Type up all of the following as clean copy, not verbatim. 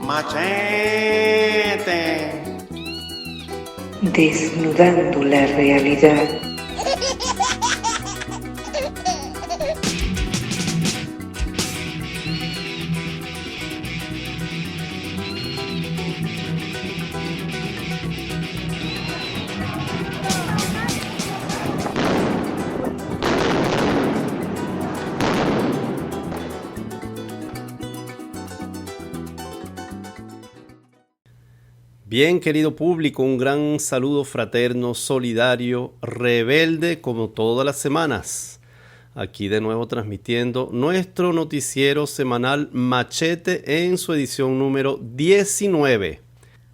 Machete. Desnudando la realidad. Bien, querido público, un gran saludo fraterno, solidario, rebelde, como todas las semanas. Aquí de nuevo transmitiendo nuestro noticiero semanal Machete en su edición número 19.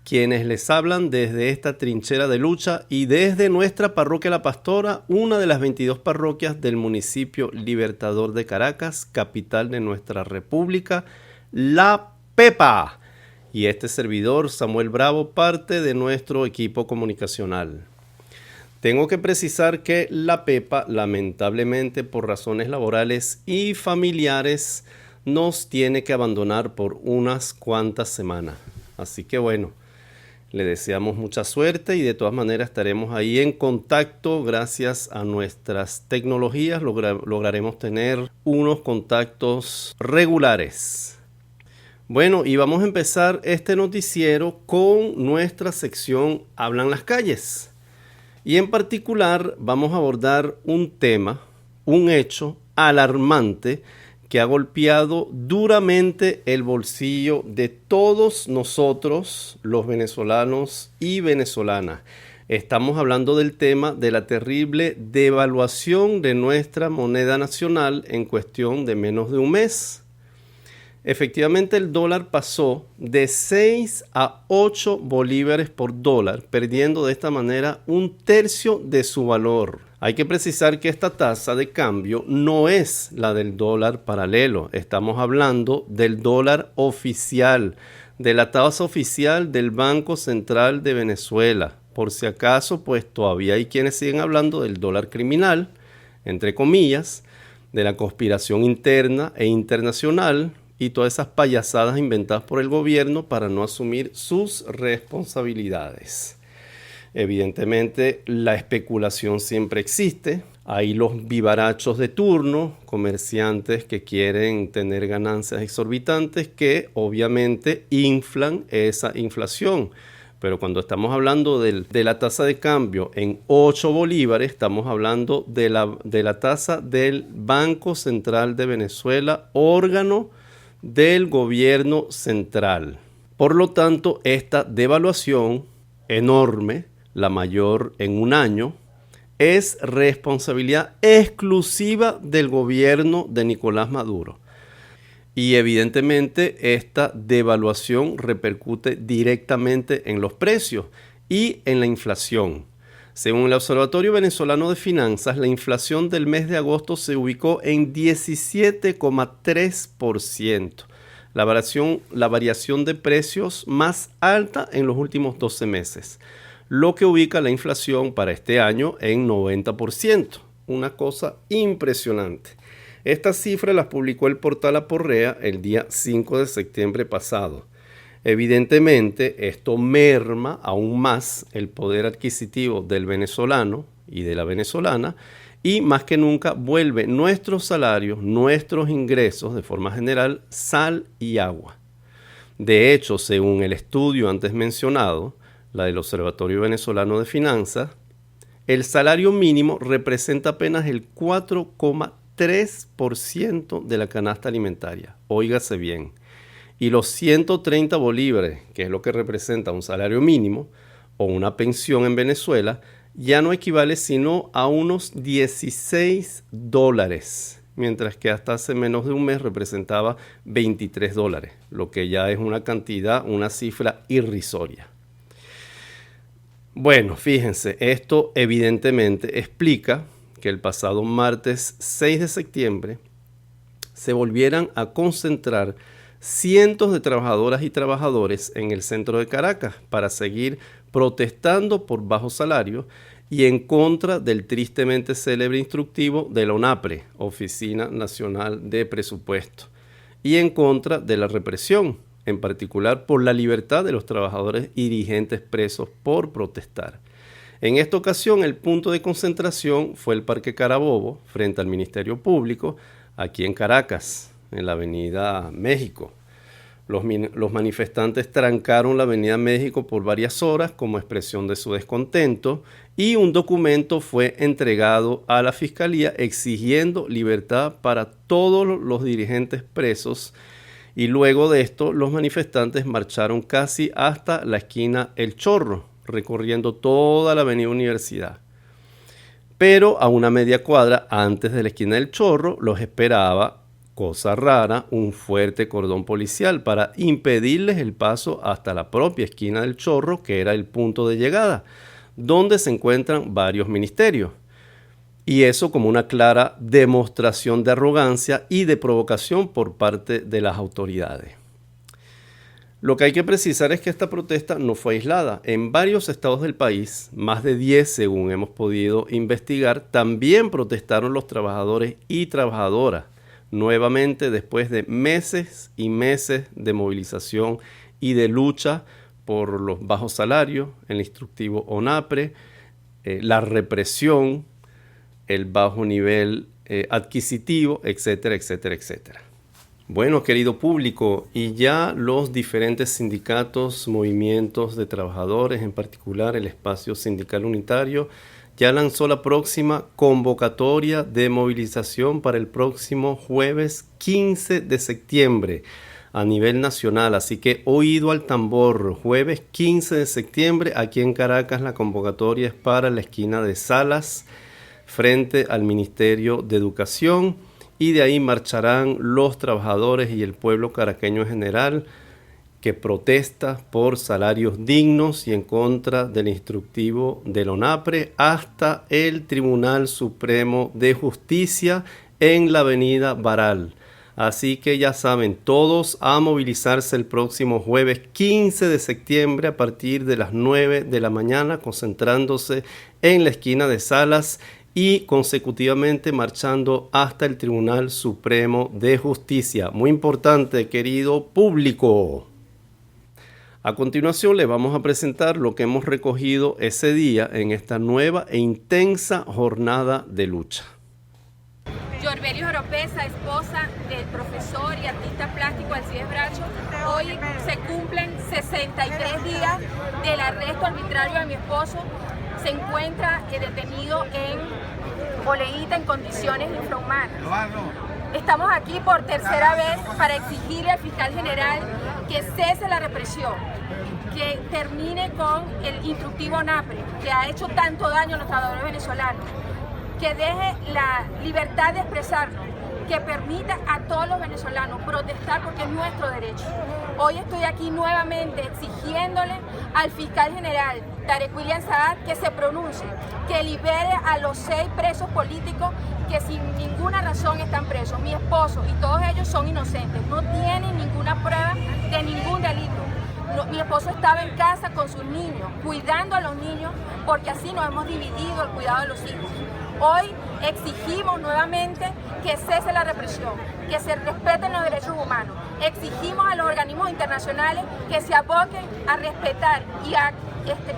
Quienes les hablan desde esta trinchera de lucha y desde nuestra parroquia La Pastora, una de las 22 parroquias del municipio Libertador de Caracas, capital de nuestra república, La Pepa. Y este servidor, Samuel Bravo, parte de nuestro equipo comunicacional. Tengo que precisar que La Pepa, lamentablemente por razones laborales y familiares, nos tiene que abandonar por unas cuantas semanas. Así que bueno, le deseamos mucha suerte y de todas maneras estaremos ahí en contacto. Gracias a nuestras tecnologías lograremos tener unos contactos regulares. Bueno, y vamos a empezar este noticiero con nuestra sección Hablan las calles. Y en particular vamos a abordar un tema, un hecho alarmante que ha golpeado duramente el bolsillo de todos nosotros, los venezolanos y venezolanas. Estamos hablando del tema de la terrible devaluación de nuestra moneda nacional en cuestión de menos de un mes. Efectivamente, el dólar pasó de 6 a 8 bolívares por dólar, perdiendo de esta manera un tercio de su valor. Hay que precisar que esta tasa de cambio no es la del dólar paralelo. Estamos hablando del dólar oficial, de la tasa oficial del Banco Central de Venezuela. Por si acaso, pues todavía hay quienes siguen hablando del dólar criminal, entre comillas, de la conspiración interna e internacional, y todas esas payasadas inventadas por el gobierno para no asumir sus responsabilidades. Evidentemente, la especulación siempre existe. Hay los vivarachos de turno, comerciantes que quieren tener ganancias exorbitantes que obviamente inflan esa inflación. Pero cuando estamos hablando de la tasa de cambio en 8 bolívares, estamos hablando de la tasa del Banco Central de Venezuela, órgano del gobierno central. Por lo tanto, esta devaluación enorme, la mayor en un año, es responsabilidad exclusiva del gobierno de Nicolás Maduro. Y evidentemente esta devaluación repercute directamente en los precios y en la inflación. Según el Observatorio Venezolano de Finanzas, la inflación del mes de agosto se ubicó en 17,3%, la variación de precios más alta en los últimos 12 meses, lo que ubica la inflación para este año en 90%, una cosa impresionante. Estas cifras las publicó el portal Aporrea el día 5 de septiembre pasado. Evidentemente, esto merma aún más el poder adquisitivo del venezolano y de la venezolana y más que nunca vuelve nuestros salarios, nuestros ingresos de forma general, sal y agua. De hecho, según el estudio antes mencionado, la del Observatorio Venezolano de Finanzas, el salario mínimo representa apenas el 4,3% de la canasta alimentaria. Óigase bien. Y los 130 bolívares, que es lo que representa un salario mínimo o una pensión en Venezuela, ya no equivale sino a unos 16 dólares, mientras que hasta hace menos de un mes representaba 23 dólares, lo que ya es una cantidad, una cifra irrisoria. Bueno, fíjense, esto evidentemente explica que el pasado martes 6 de septiembre se volvieran a concentrar cientos de trabajadoras y trabajadores en el centro de Caracas para seguir protestando por bajos salarios y en contra del tristemente célebre instructivo de la ONAPRE, Oficina Nacional de Presupuesto, y en contra de la represión en particular por la libertad de los trabajadores y dirigentes presos por protestar. En esta ocasión, el punto de concentración fue el Parque Carabobo, frente al Ministerio Público, aquí en Caracas, en la Avenida México. Los manifestantes trancaron la Avenida México por varias horas como expresión de su descontento y un documento fue entregado a la Fiscalía exigiendo libertad para todos los dirigentes presos y luego de esto los manifestantes marcharon casi hasta la esquina El Chorro, recorriendo toda la Avenida Universidad. Pero a una media cuadra antes de la esquina del Chorro los esperaba, cosa rara, un fuerte cordón policial para impedirles el paso hasta la propia esquina del Chorro, que era el punto de llegada, donde se encuentran varios ministerios. Y eso como una clara demostración de arrogancia y de provocación por parte de las autoridades. Lo que hay que precisar es que esta protesta no fue aislada. En varios estados del país, más de 10 según hemos podido investigar, también protestaron los trabajadores y trabajadoras, nuevamente después de meses y meses de movilización y de lucha por los bajos salarios, el instructivo ONAPRE, la represión, el bajo nivel adquisitivo, etcétera, etcétera, etcétera. Bueno, querido público, y ya los diferentes sindicatos, movimientos de trabajadores, en particular el Espacio Sindical Unitario, ya lanzó la próxima convocatoria de movilización para el próximo jueves 15 de septiembre a nivel nacional. Así que oído al tambor, jueves 15 de septiembre aquí en Caracas la convocatoria es para la esquina de Salas frente al Ministerio de Educación y de ahí marcharán los trabajadores y el pueblo caraqueño en general que protesta por salarios dignos y en contra del instructivo del ONAPRE hasta el Tribunal Supremo de Justicia en la Avenida Baral. Así que ya saben, todos a movilizarse el próximo jueves 15 de septiembre a partir de las 9 de la mañana, concentrándose en la esquina de Salas y consecutivamente marchando hasta el Tribunal Supremo de Justicia. Muy importante, querido público. A continuación les vamos a presentar lo que hemos recogido ese día en esta nueva e intensa jornada de lucha. Yorbelis Oropesa, esposa del profesor y artista plástico Alcides Bracho, hoy se cumplen 63 días del arresto arbitrario de mi esposo. Se encuentra detenido en Boleíta en condiciones infrahumanas. Estamos aquí por tercera vez para exigirle al fiscal general que cese la represión, que termine con el instructivo ONAPRE, que ha hecho tanto daño a los trabajadores venezolanos, que deje la libertad de expresarnos, que permita a todos los venezolanos protestar porque es nuestro derecho. Hoy estoy aquí nuevamente exigiéndole al fiscal general Tarek William Saad que se pronuncie, que libere a los 6 presos políticos que sin ninguna razón están presos. Mi esposo y todos ellos son inocentes, no tienen ninguna prueba de ningún delito. Mi esposo estaba en casa con sus niños, cuidando a los niños, porque así nos hemos dividido el cuidado de los hijos. Hoy exigimos nuevamente que cese la represión, que se respeten los derechos humanos. Exigimos a los organismos internacionales que se aboquen a respetar y a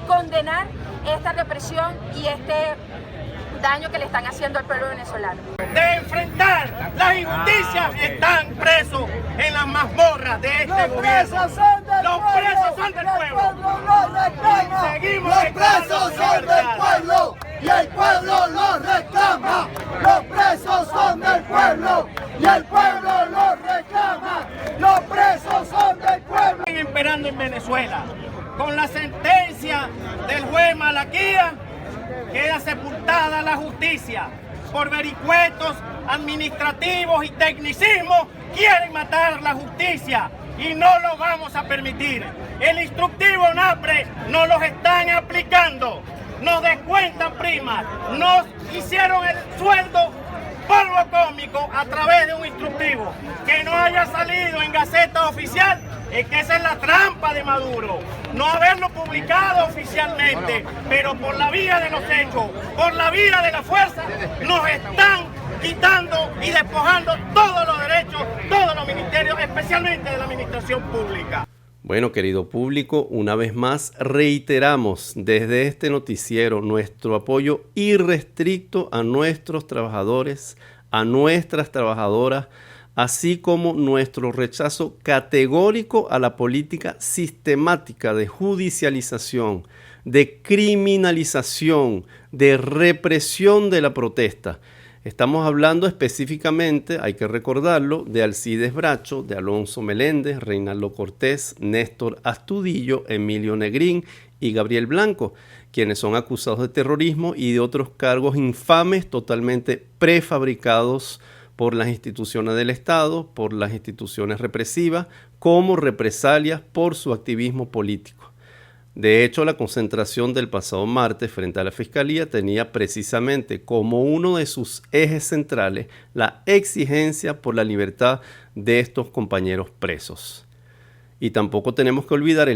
condenar esta represión y este daño que le están haciendo al pueblo venezolano. De enfrentar las injusticias están presos en las mazmorras de este gobierno. Los presos son del pueblo. Seguimos los presos son del pueblo y el pueblo los reclama. Los presos son del pueblo y el pueblo los reclama. Los presos son del pueblo. Imperando en Venezuela. Con la sentencia del juez Malaquía queda sepultada la justicia. Por vericuetos administrativos y tecnicismos quieren matar la justicia y no lo vamos a permitir. El instructivo ONAPRE nos los están aplicando, nos descuentan primas, nos hicieron el sueldo polvo cómico a través de un instructivo. Que no haya salido en Gaceta Oficial es que esa es la trampa de Maduro, no haberlo publicado oficialmente, pero por la vía de los hechos, por la vía de la fuerza, nos están quitando y despojando todos los derechos, todos los ministerios, especialmente de la administración pública. Bueno, querido público, una vez más reiteramos desde este noticiero nuestro apoyo irrestricto a nuestros trabajadores, a nuestras trabajadoras, así como nuestro rechazo categórico a la política sistemática de judicialización, de criminalización, de represión de la protesta. Estamos hablando específicamente, hay que recordarlo, de Alcides Bracho, de Alonso Meléndez, Reinaldo Cortés, Néstor Astudillo, Emilio Negrín y Gabriel Blanco, quienes son acusados de terrorismo y de otros cargos infames totalmente prefabricados por las instituciones del Estado, por las instituciones represivas, como represalias por su activismo político. De hecho, la concentración del pasado martes frente a la Fiscalía tenía precisamente como uno de sus ejes centrales la exigencia por la libertad de estos compañeros presos. Y tampoco tenemos que olvidar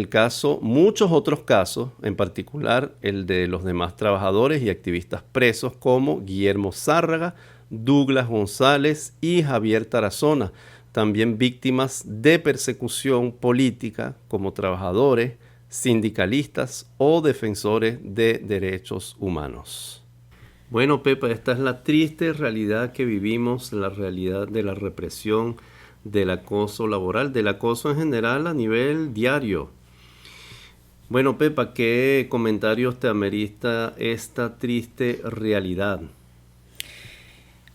muchos otros casos, en particular el de los demás trabajadores y activistas presos como Guillermo Zárraga, Douglas González y Javier Tarazona, también víctimas de persecución política como trabajadores, sindicalistas o defensores de derechos humanos. Bueno, Pepa, esta es la triste realidad que vivimos, la realidad de la represión, del acoso laboral, del acoso en general a nivel diario. Bueno, Pepa, ¿qué comentarios te amerita esta triste realidad?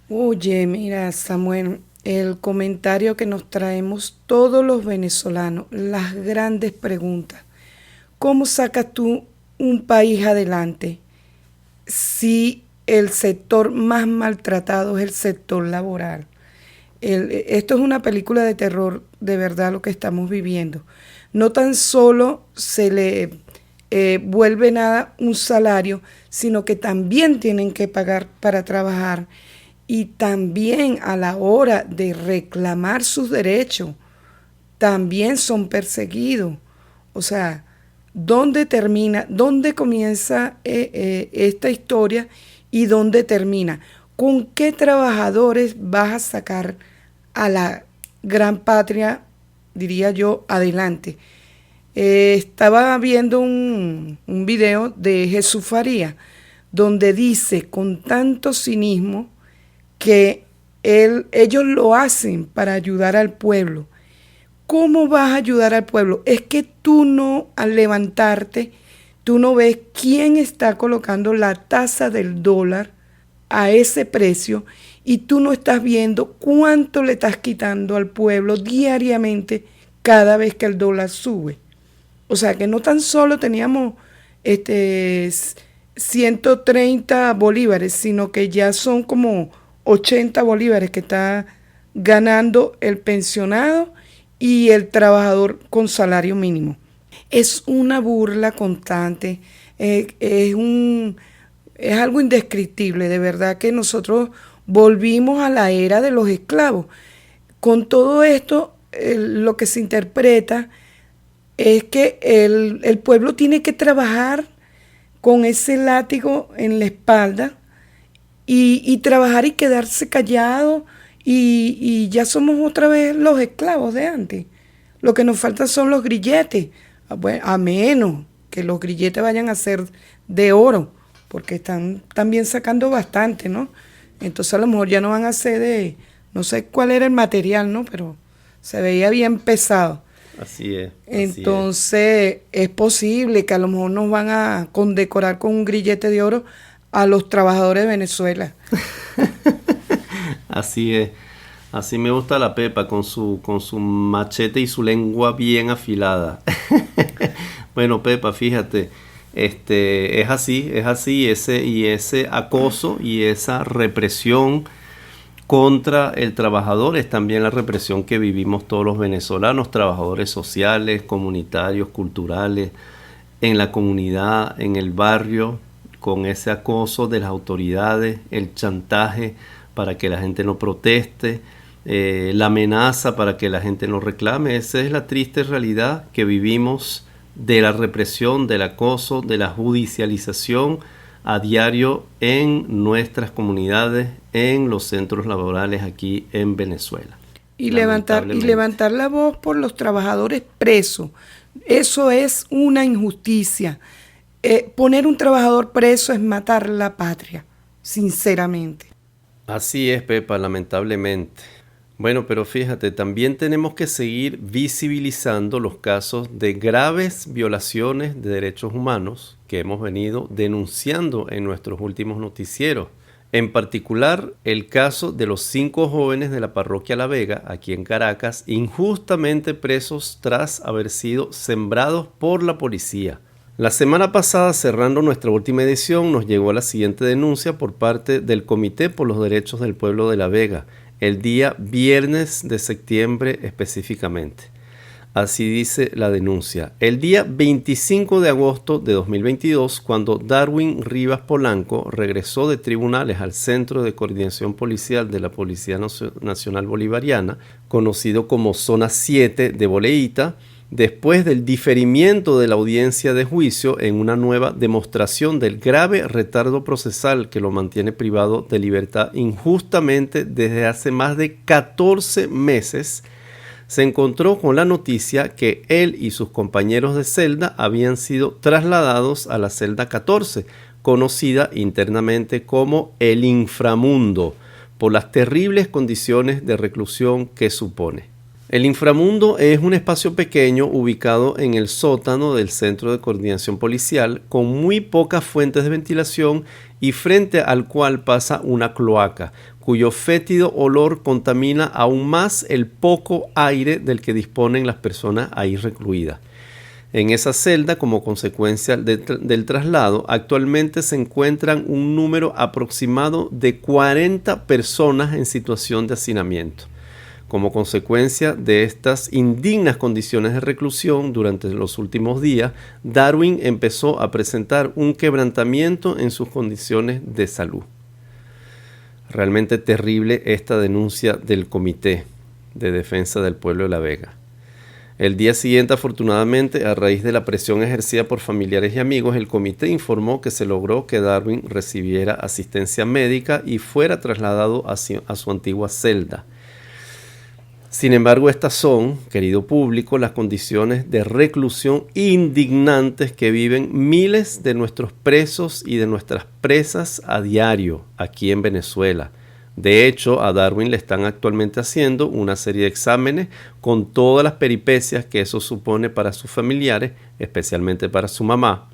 Oye, mira, Samuel, el comentario que nos traemos todos los venezolanos, las grandes preguntas. ¿Cómo sacas tú un país adelante si el sector más maltratado es el sector laboral? Esto es una película de terror, de verdad, lo que estamos viviendo. No tan solo se le vuelve nada un salario, sino que también tienen que pagar para trabajar y también a la hora de reclamar sus derechos, también son perseguidos. O sea, ¿dónde termina, dónde comienza esta historia y dónde termina? ¿Con qué trabajadores vas a sacar a la gran patria, diría yo, adelante? Estaba viendo un video de Jesús Faría, donde dice con tanto cinismo que ellos lo hacen para ayudar al pueblo. ¿Cómo vas a ayudar al pueblo? Es que tú no, al levantarte, tú no ves quién está colocando la tasa del dólar a ese precio y tú no estás viendo cuánto le estás quitando al pueblo diariamente cada vez que el dólar sube. O sea que no tan solo teníamos 130 bolívares, sino que ya son como 80 bolívares que está ganando el pensionado y el trabajador con salario mínimo. Es una burla constante, es algo indescriptible, de verdad que nosotros volvimos a la era de los esclavos. Con todo esto, lo que se interpreta es que el pueblo tiene que trabajar con ese látigo en la espalda y trabajar y quedarse callado y ya somos otra vez los esclavos de antes. Lo que nos falta son los grilletes, a menos que los grilletes vayan a ser de oro, porque están también sacando bastante, ¿no? Entonces a lo mejor ya no van a ser no sé cuál era el material, ¿no? Pero se veía bien pesado. Así es. Entonces es posible que a lo mejor nos van a condecorar con un grillete de oro a los trabajadores de Venezuela. Así es. Así me gusta la Pepa, con su machete y su lengua bien afilada. Bueno, Pepa, fíjate, es así, ese acoso y esa represión contra el trabajador es también la represión que vivimos todos los venezolanos, trabajadores sociales, comunitarios, culturales, en la comunidad, en el barrio, con ese acoso de las autoridades, el chantaje para que la gente no proteste, la amenaza para que la gente no reclame. Esa es la triste realidad que vivimos de la represión, del acoso, de la judicialización a diario en nuestras comunidades, en los centros laborales aquí en Venezuela. Y levantar la voz por los trabajadores presos. Eso es una injusticia. Poner un trabajador preso es matar la patria, sinceramente. Así es, Pepa, lamentablemente. Bueno, pero fíjate, también tenemos que seguir visibilizando los casos de graves violaciones de derechos humanos que hemos venido denunciando en nuestros últimos noticieros. En particular, el caso de los 5 jóvenes de la parroquia La Vega, aquí en Caracas, injustamente presos tras haber sido sembrados por la policía. La semana pasada, cerrando nuestra última edición, nos llegó la siguiente denuncia por parte del Comité por los Derechos del Pueblo de La Vega, el día viernes de septiembre específicamente. Así dice la denuncia. El día 25 de agosto de 2022, cuando Darwin Rivas Polanco regresó de tribunales al Centro de Coordinación Policial de la Policía Nacional Bolivariana, conocido como Zona 7 de Boleíta, después del diferimiento de la audiencia de juicio en una nueva demostración del grave retardo procesal que lo mantiene privado de libertad injustamente desde hace más de 14 meses, se encontró con la noticia que él y sus compañeros de celda habían sido trasladados a la celda 14, conocida internamente como el inframundo, por las terribles condiciones de reclusión que supone. El inframundo es un espacio pequeño ubicado en el sótano del Centro de Coordinación Policial con muy pocas fuentes de ventilación y frente al cual pasa una cloaca, cuyo fétido olor contamina aún más el poco aire del que disponen las personas ahí recluidas. En esa celda, como consecuencia del traslado, actualmente se encuentran un número aproximado de 40 personas en situación de hacinamiento. Como consecuencia de estas indignas condiciones de reclusión durante los últimos días, Darwin empezó a presentar un quebrantamiento en sus condiciones de salud. Realmente terrible esta denuncia del Comité de Defensa del Pueblo de La Vega. El día siguiente, afortunadamente, a raíz de la presión ejercida por familiares y amigos, el comité informó que se logró que Darwin recibiera asistencia médica y fuera trasladado a su antigua celda. Sin embargo, estas son, querido público, las condiciones de reclusión indignantes que viven miles de nuestros presos y de nuestras presas a diario aquí en Venezuela. De hecho, a Darwin le están actualmente haciendo una serie de exámenes con todas las peripecias que eso supone para sus familiares, especialmente para su mamá,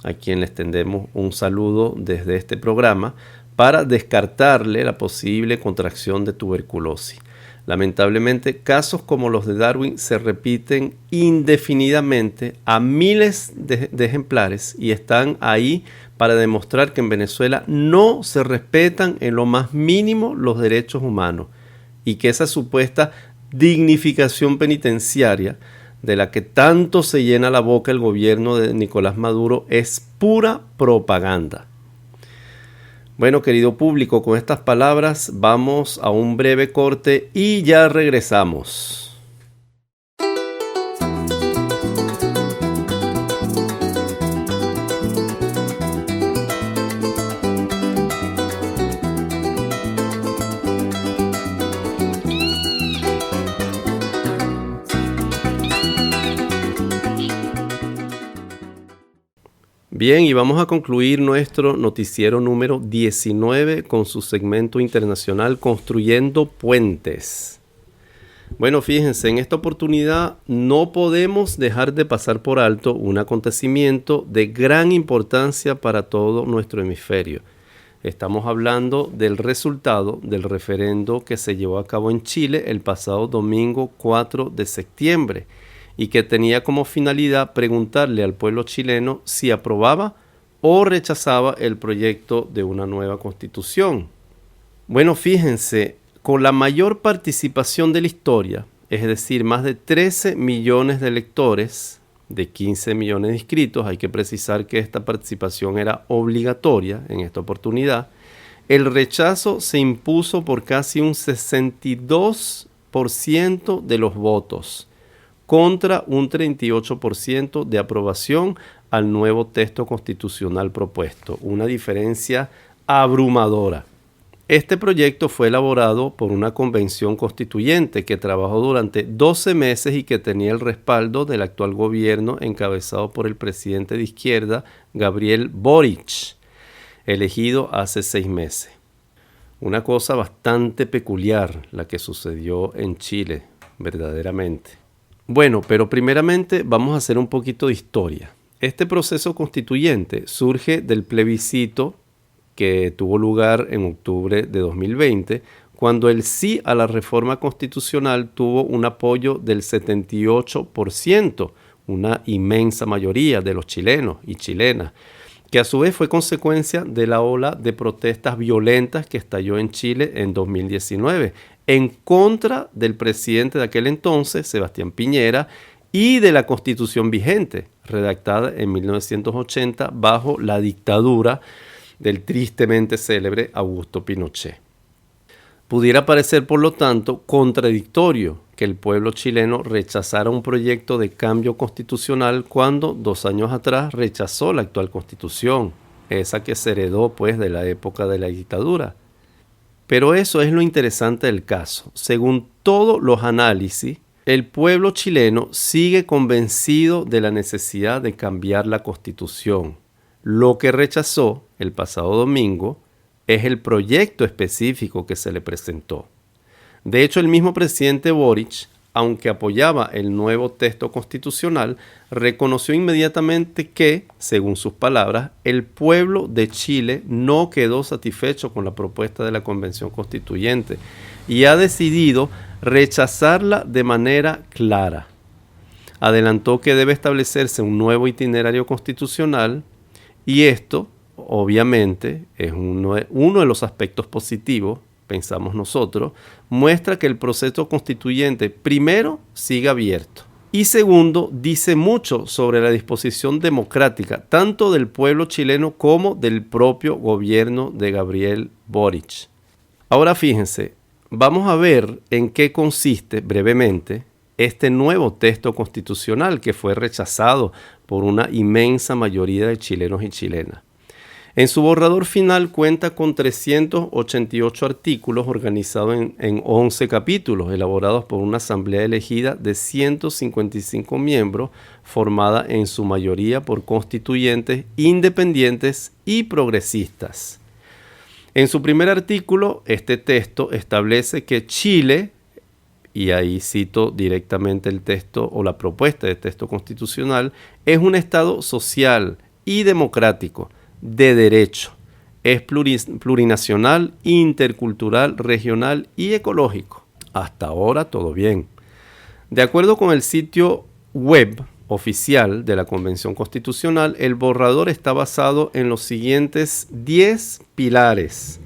a quien le extendemos un saludo desde este programa, para descartarle la posible contracción de tuberculosis. Lamentablemente, casos como los de Darwin se repiten indefinidamente a miles de ejemplares y están ahí para demostrar que en Venezuela no se respetan en lo más mínimo los derechos humanos y que esa supuesta dignificación penitenciaria de la que tanto se llena la boca el gobierno de Nicolás Maduro es pura propaganda. Bueno, querido público, con estas palabras vamos a un breve corte y ya regresamos. Bien, y vamos a concluir nuestro noticiero número 19 con su segmento internacional Construyendo Puentes. Bueno, fíjense, en esta oportunidad no podemos dejar de pasar por alto un acontecimiento de gran importancia para todo nuestro hemisferio. Estamos hablando del resultado del referendo que se llevó a cabo en Chile el pasado domingo 4 de septiembre. Y que tenía como finalidad preguntarle al pueblo chileno si aprobaba o rechazaba el proyecto de una nueva constitución. Bueno, fíjense, con la mayor participación de la historia, es decir, más de 13 millones de electores, de 15 millones de inscritos, hay que precisar que esta participación era obligatoria en esta oportunidad, el rechazo se impuso por casi un 62% de los votos, contra un 38% de aprobación al nuevo texto constitucional propuesto, una diferencia abrumadora. Este proyecto fue elaborado por una convención constituyente que trabajó durante 12 meses y que tenía el respaldo del actual gobierno encabezado por el presidente de izquierda, Gabriel Boric, elegido hace 6 meses. Una cosa bastante peculiar la que sucedió en Chile, verdaderamente. Bueno, pero primeramente vamos a hacer un poquito de historia. Este proceso constituyente surge del plebiscito que tuvo lugar en octubre de 2020, cuando el sí a la reforma constitucional tuvo un apoyo del 78%, una inmensa mayoría de los chilenos y chilenas, que a su vez fue consecuencia de la ola de protestas violentas que estalló en Chile en 2019, en contra del presidente de aquel entonces, Sebastián Piñera, y de la Constitución vigente, redactada en 1980 bajo la dictadura del tristemente célebre Augusto Pinochet. Pudiera parecer, por lo tanto, contradictorio que el pueblo chileno rechazara un proyecto de cambio constitucional cuando 2 años atrás rechazó la actual constitución, esa que se heredó pues de la época de la dictadura. Pero eso es lo interesante del caso. Según todos los análisis, el pueblo chileno sigue convencido de la necesidad de cambiar la constitución. Lo que rechazó el pasado domingo es el proyecto específico que se le presentó. De hecho, el mismo presidente Boric, aunque apoyaba el nuevo texto constitucional, reconoció inmediatamente que, según sus palabras, el pueblo de Chile no quedó satisfecho con la propuesta de la Convención Constituyente y ha decidido rechazarla de manera clara. Adelantó que debe establecerse un nuevo itinerario constitucional y esto, obviamente, es uno de los aspectos positivos, pensamos nosotros, muestra que el proceso constituyente, primero, sigue abierto. Y segundo, dice mucho sobre la disposición democrática, tanto del pueblo chileno como del propio gobierno de Gabriel Boric. Ahora fíjense, vamos a ver en qué consiste brevemente este nuevo texto constitucional que fue rechazado por una inmensa mayoría de chilenos y chilenas. En su borrador final cuenta con 388 artículos organizados en 11 capítulos, elaborados por una asamblea elegida de 155 miembros, formada en su mayoría por constituyentes independientes y progresistas. En su primer artículo, este texto establece que Chile, y ahí cito directamente el texto o la propuesta de texto constitucional, es un Estado social y democrático, de derecho, es plurinacional, intercultural, regional y ecológico. Hasta ahora todo bien. De acuerdo con el sitio web oficial de la Convención Constitucional, el borrador está basado en los siguientes 10 pilares.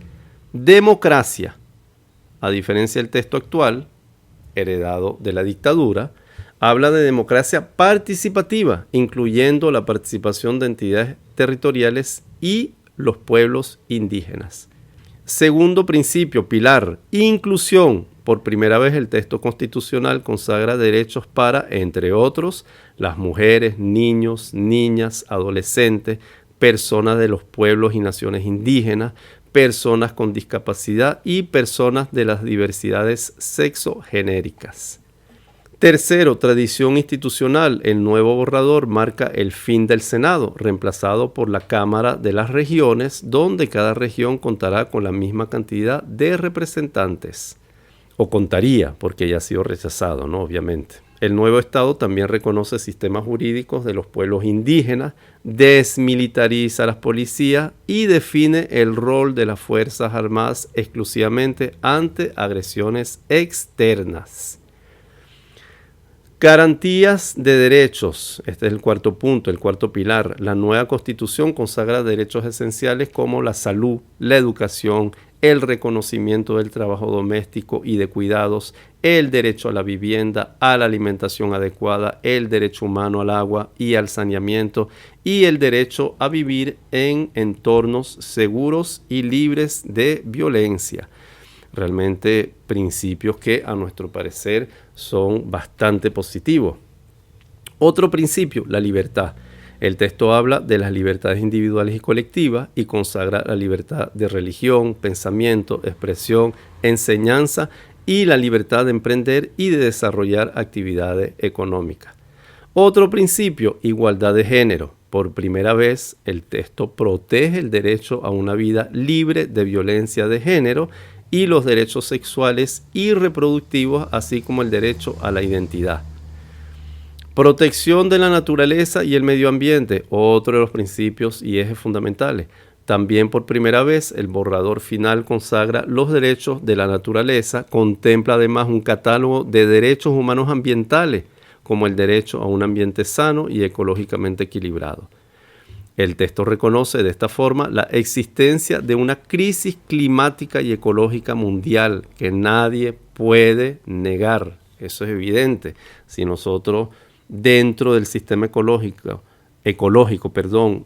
Democracia, a diferencia del texto actual, heredado de la dictadura, habla de democracia participativa, incluyendo la participación de entidades territoriales y los pueblos indígenas. Segundo principio, pilar, inclusión. Por primera vez el texto constitucional consagra derechos para, entre otros, las mujeres, niños, niñas, adolescentes, personas de los pueblos y naciones indígenas, personas con discapacidad y personas de las diversidades sexogenéricas. Tercero, tradición institucional. El nuevo borrador marca el fin del Senado, reemplazado por la Cámara de las Regiones, donde cada región contará con la misma cantidad de representantes. O contaría, porque ya ha sido rechazado, ¿no? Obviamente. El nuevo Estado también reconoce sistemas jurídicos de los pueblos indígenas, desmilitariza a las policías y define el rol de las Fuerzas Armadas exclusivamente ante agresiones externas. Garantías de derechos. Este es el cuarto punto, el cuarto pilar. La nueva Constitución consagra derechos esenciales como la salud, la educación, el reconocimiento del trabajo doméstico y de cuidados, el derecho a la vivienda, a la alimentación adecuada, el derecho humano al agua y al saneamiento y el derecho a vivir en entornos seguros y libres de violencia. Realmente principios que a nuestro parecer son bastante positivos. Otro principio, la libertad. El texto habla de las libertades individuales y colectivas y consagra la libertad de religión, pensamiento, expresión, enseñanza y la libertad de emprender y de desarrollar actividades económicas. Otro principio, igualdad de género. Por primera vez, el texto protege el derecho a una vida libre de violencia de género y los derechos sexuales y reproductivos, así como el derecho a la identidad. Protección de la naturaleza y el medio ambiente, otro de los principios y ejes fundamentales. También por primera vez el borrador final consagra los derechos de la naturaleza, contempla además un catálogo de derechos humanos ambientales, como el derecho a un ambiente sano y ecológicamente equilibrado. El texto reconoce de esta forma la existencia de una crisis climática y ecológica mundial que nadie puede negar. Eso es evidente. Si nosotros dentro del sistema ecológico,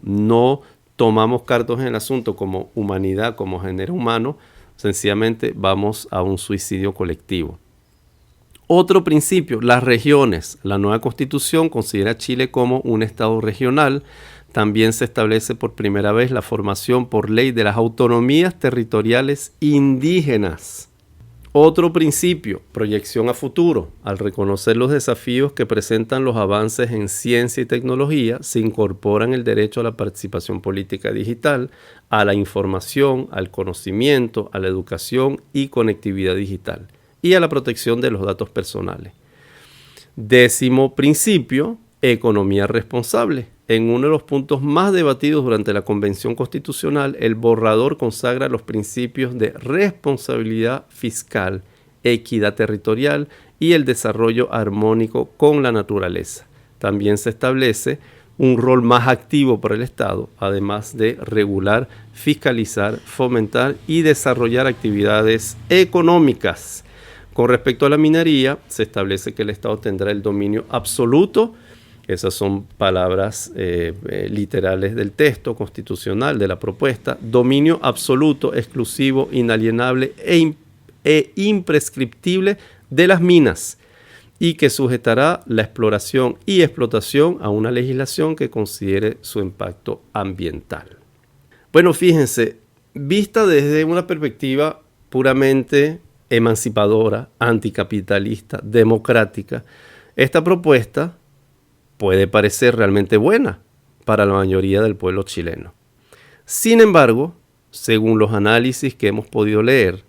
no tomamos cartas en el asunto como humanidad, como género humano, sencillamente vamos a un suicidio colectivo. Otro principio, las regiones. La nueva Constitución considera a Chile como un estado regional. También se establece por primera vez la formación por ley de las autonomías territoriales indígenas. Otro principio, proyección a futuro. Al reconocer los desafíos que presentan los avances en ciencia y tecnología, se incorporan el derecho a la participación política digital, a la información, al conocimiento, a la educación y conectividad digital, y a la protección de los datos personales. 10º principio, economía responsable. En uno de los puntos más debatidos durante la Convención Constitucional, el borrador consagra los principios de responsabilidad fiscal, equidad territorial y el desarrollo armónico con la naturaleza. También se establece un rol más activo para el Estado, además de regular, fiscalizar, fomentar y desarrollar actividades económicas. Con respecto a la minería, se establece que el Estado tendrá el dominio absoluto. Esas son palabras literales del texto constitucional de la propuesta. Dominio absoluto, exclusivo, inalienable e imprescriptible de las minas, y que sujetará la exploración y explotación a una legislación que considere su impacto ambiental. Bueno, fíjense, vista desde una perspectiva puramente emancipadora, anticapitalista, democrática, esta propuesta puede parecer realmente buena para la mayoría del pueblo chileno. Sin embargo, según los análisis que hemos podido leer,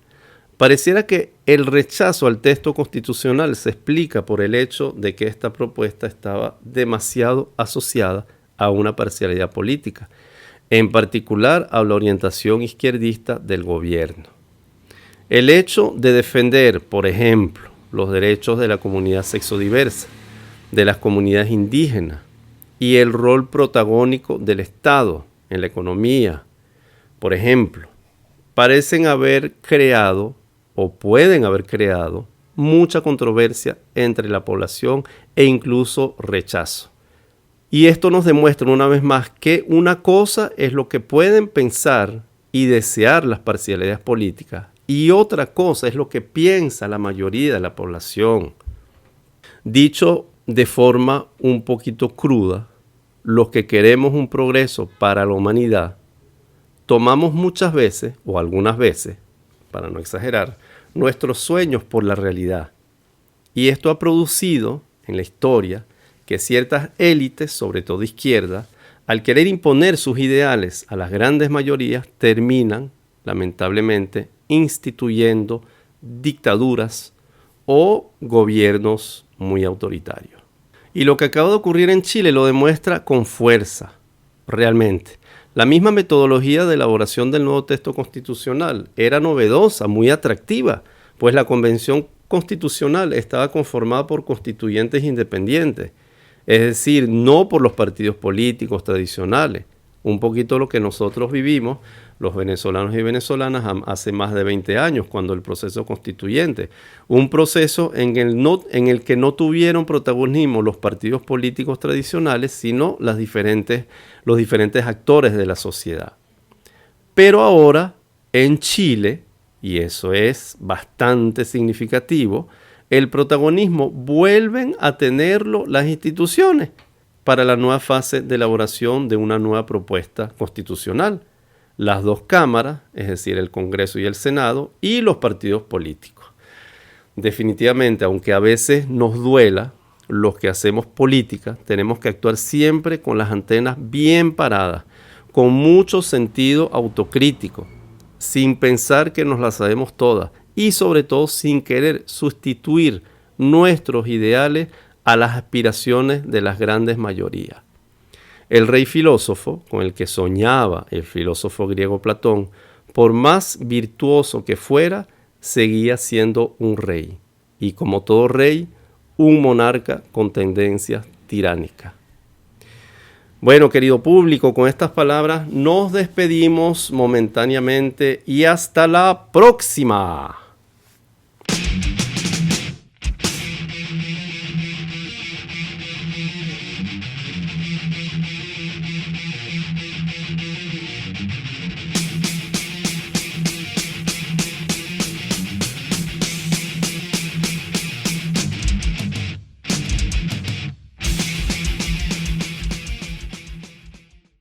pareciera que el rechazo al texto constitucional se explica por el hecho de que esta propuesta estaba demasiado asociada a una parcialidad política, en particular a la orientación izquierdista del gobierno. El hecho de defender, por ejemplo, los derechos de la comunidad sexodiversa, de las comunidades indígenas y el rol protagónico del Estado en la economía, por ejemplo, parecen haber creado o pueden haber creado mucha controversia entre la población e incluso rechazo. Y esto nos demuestra una vez más que una cosa es lo que pueden pensar y desear las parcialidades políticas y otra cosa es lo que piensa la mayoría de la población. Dicho de forma un poquito cruda, los que queremos un progreso para la humanidad, tomamos muchas veces, o algunas veces, para no exagerar, nuestros sueños por la realidad. Y esto ha producido en la historia que ciertas élites, sobre todo izquierda, al querer imponer sus ideales a las grandes mayorías, terminan, lamentablemente, instituyendo dictaduras o gobiernos muy autoritarios. Y lo que acaba de ocurrir en Chile lo demuestra con fuerza, realmente. La misma metodología de elaboración del nuevo texto constitucional era novedosa, muy atractiva, pues la Convención Constitucional estaba conformada por constituyentes independientes, es decir, no por los partidos políticos tradicionales. Un poquito lo que nosotros vivimos, los venezolanos y venezolanas, hace más de 20 años, cuando el proceso constituyente, un proceso en el que no tuvieron protagonismo los partidos políticos tradicionales, sino los diferentes actores de la sociedad. Pero ahora, en Chile, y eso es bastante significativo, el protagonismo vuelven a tenerlo las instituciones para la nueva fase de elaboración de una nueva propuesta constitucional. Las dos cámaras, es decir, el Congreso y el Senado, y los partidos políticos. Definitivamente, aunque a veces nos duela, los que hacemos política tenemos que actuar siempre con las antenas bien paradas, con mucho sentido autocrítico, sin pensar que nos las sabemos todas y sobre todo sin querer sustituir nuestros ideales a las aspiraciones de las grandes mayorías. El rey filósofo, con el que soñaba el filósofo griego Platón, por más virtuoso que fuera, seguía siendo un rey. Y como todo rey, un monarca con tendencias tiránicas. Bueno, querido público, con estas palabras nos despedimos momentáneamente y hasta la próxima.